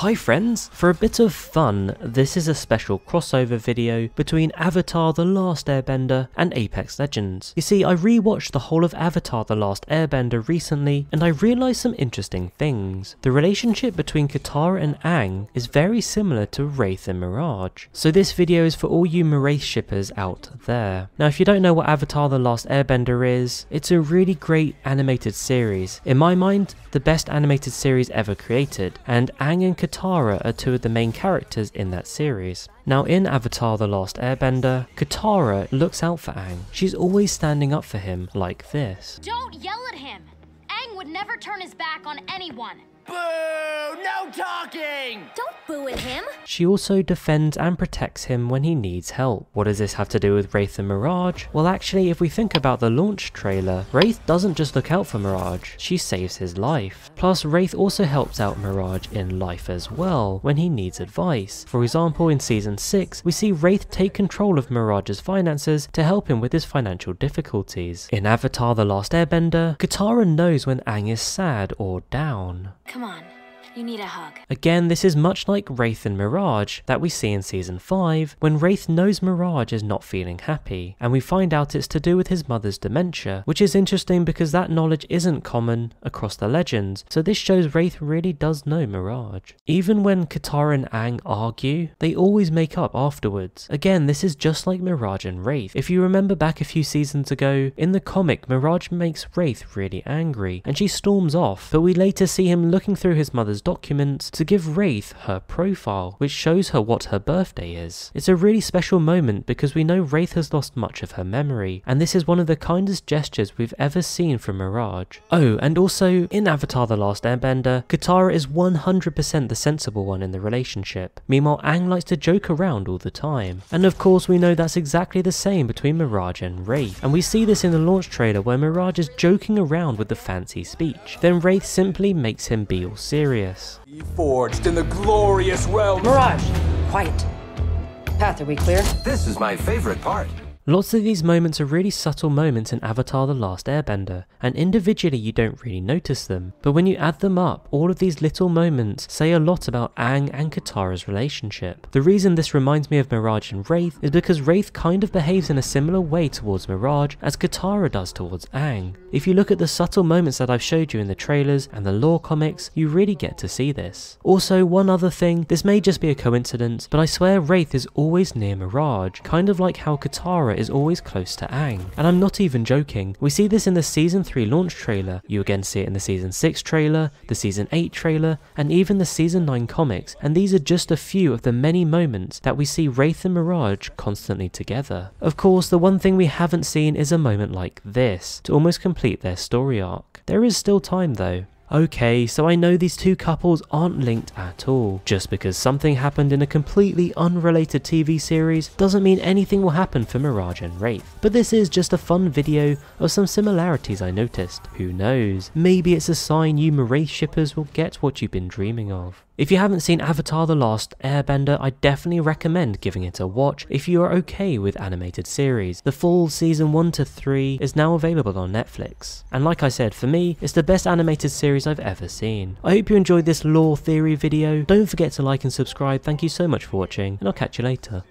Hi friends! For a bit of fun, this is a special crossover video between Avatar The Last Airbender and Apex Legends. You see, I rewatched the whole of Avatar The Last Airbender recently and I realised some interesting things. The relationship between Katara and Aang is very similar to Wraith and Mirage. So this video is for all you miraith shippers out there. Now if you don't know what Avatar The Last Airbender is, it's a really great animated series. In my mind, the best animated series ever created, and Aang and Katara are two of the main characters in that series. Now in Avatar The Last Airbender, Katara looks out for Aang. She's always standing up for him like this. Don't yell at him! Aang would never turn his back on anyone. Boo! No talking! Don't boo at him! She also defends and protects him when he needs help. What does this have to do with Wraith and Mirage? Well actually, if we think about the launch trailer, Wraith doesn't just look out for Mirage, she saves his life. Plus Wraith also helps out Mirage in life as well, when he needs advice. For example, in Season 6, we see Wraith take control of Mirage's finances to help him with his financial difficulties. In Avatar The Last Airbender, Katara knows when Aang is sad or down. Come on, you need a hug. Again, this is much like Wraith and Mirage that we see in Season 5, when Wraith knows Mirage is not feeling happy, and we find out it's to do with his mother's dementia, which is interesting because that knowledge isn't common across the legends, so this shows Wraith really does know Mirage. Even when Katara and Aang argue, they always make up afterwards. Again, this is just like Mirage and Wraith. If you remember back a few seasons ago, in the comic, Mirage makes Wraith really angry, and she storms off, but we later see him looking through his mother's documents to give Wraith her profile, which shows her what her birthday is. It's a really special moment because we know Wraith has lost much of her memory, and this is one of the kindest gestures we've ever seen from Mirage. Oh, and also, in Avatar The Last Airbender, Katara is 100% the sensible one in the relationship. Meanwhile, Aang likes to joke around all the time. And of course, we know that's exactly the same between Mirage and Wraith, and we see this in the launch trailer where Mirage is joking around with the fancy speech. Then Wraith simply makes him be all serious. Be forged in the glorious realm. Mirage, quiet. Path, are we clear? This is my favorite part. Lots of these moments are really subtle moments in Avatar The Last Airbender, and individually you don't really notice them, but when you add them up, all of these little moments say a lot about Aang and Katara's relationship. The reason this reminds me of Mirage and Wraith is because Wraith kind of behaves in a similar way towards Mirage as Katara does towards Aang. If you look at the subtle moments that I've showed you in the trailers and the lore comics, you really get to see this. Also, one other thing, this may just be a coincidence, but I swear Wraith is always near Mirage, kind of like how Katara is always close to Aang. And I'm not even joking, we see this in the Season 3 launch trailer, you again see it in the Season 6 trailer, the Season 8 trailer, and even the Season 9 comics, and these are just a few of the many moments that we see Wraith and Mirage constantly together. Of course, the one thing we haven't seen is a moment like this, to almost complete their story arc. There is still time though. Okay, so I know these two couples aren't linked at all. Just because something happened in a completely unrelated TV series doesn't mean anything will happen for Mirage and Wraith. But this is just a fun video of some similarities I noticed. Who knows, maybe it's a sign you miraith shippers will get what you've been dreaming of. If you haven't seen Avatar The Last Airbender, I definitely recommend giving it a watch if you are okay with animated series. The full Season 1 to 3 is now available on Netflix. And like I said, for me, it's the best animated series I've ever seen. I hope you enjoyed this lore theory video. Don't forget to like and subscribe. Thank you so much for watching, and I'll catch you later.